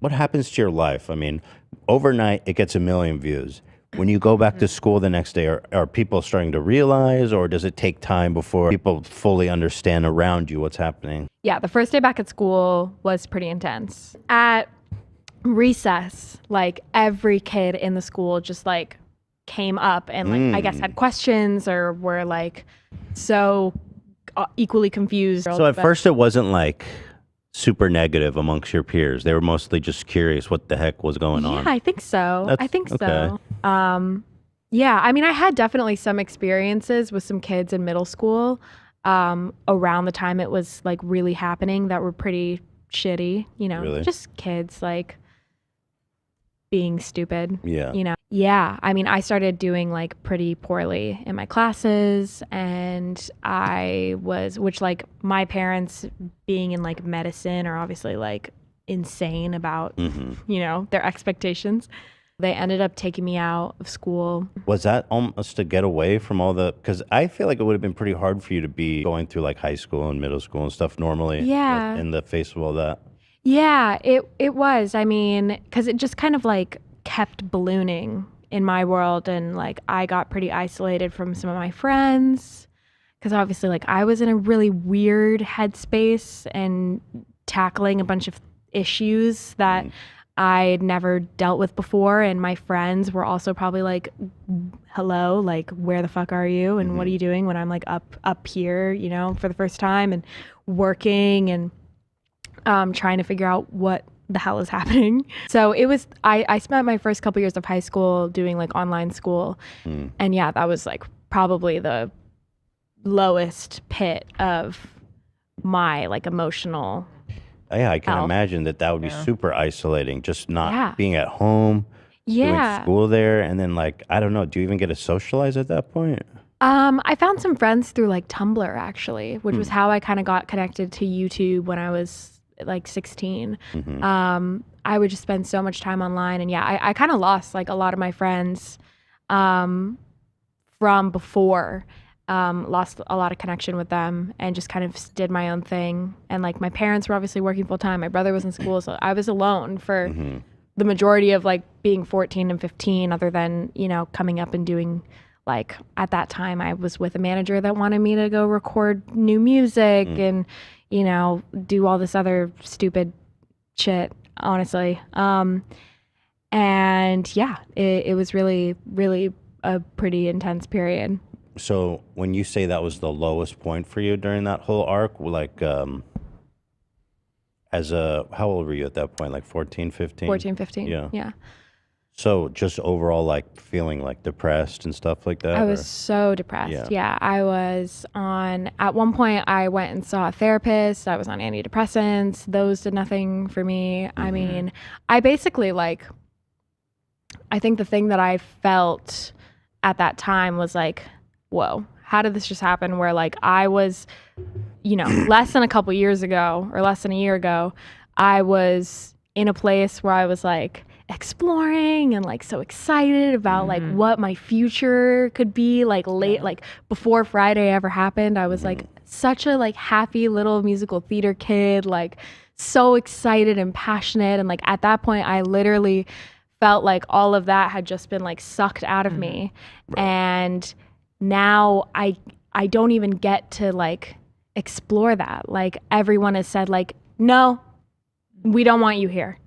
what happens to your life? I mean, overnight it gets 1 million views. When you go back to school the next day, are people starting to realize, or does it take time before people fully understand around you what's happening? Yeah, the first day back at school was pretty intense. At recess, like every kid in the school just like came up and like I guess had questions or were like so equally confused. So at first it wasn't like super negative amongst your peers. They were mostly just curious what the heck was going on. Yeah, I think so. I think so. Yeah, I mean, I had definitely some experiences with some kids in middle school around the time it was like really happening that were pretty shitty, you know, Really? just kids like being stupid. Yeah. You know? Yeah. I mean, I started doing like pretty poorly in my classes, and which like my parents being in like medicine are obviously like insane about, you know, their expectations. They ended up taking me out of school. Was that almost to get away from all the, because I feel like it would have been pretty hard for you to be going through like high school and middle school and stuff normally. Yeah. In the face of all that. Yeah, it was. I mean, because it just kind of like kept ballooning in my world, and like I got pretty isolated from some of my friends because obviously like I was in a really weird headspace and tackling a bunch of issues that I'd never dealt with before, and my friends were also probably like, hello, like where the fuck are you and what are you doing when I'm like up here, you know, for the first time and working and trying to figure out what the hell is happening. So it was, I spent my first couple years of high school doing like online school. And yeah, that was like probably the lowest pit of my like emotional. Yeah, I can imagine that would be super isolating, just not being at home, doing school there. And then like, I don't know, do you even get to socialize at that point? I found some friends through like Tumblr actually, which was how I kind of got connected to YouTube when I was like 16. I would just spend so much time online, and yeah, I kind of lost like a lot of my friends from before, lost a lot of connection with them and just kind of did my own thing. And like my parents were obviously working full time. My brother was in school, so I was alone for the majority of like being 14 and 15, other than, you know, coming up and doing like at that time I was with a manager that wanted me to go record new music and, you know, do all this other stupid shit, honestly. And yeah, it was really, really a pretty intense period. So when you say that was the lowest point for you during that whole arc, like how old were you at that point? Like 14, 15? 14, 15. Yeah. So just overall like feeling like depressed and stuff like that? I was so depressed. Yeah. I was at one point I went and saw a therapist. I was on antidepressants. Those did nothing for me. I mean, I basically like, I think the thing that I felt at that time was like, whoa, how did this just happen? Where like I was, you know, less than a couple years ago or less than a year ago, I was in a place where I was like exploring and like so excited about like what my future could be like like before Friday ever happened. I was like such a like happy little musical theater kid, like so excited and passionate. And like at that point I literally felt like all of that had just been like sucked out of me. And now I don't even get to like explore that. Like everyone has said like, no, we don't want you here.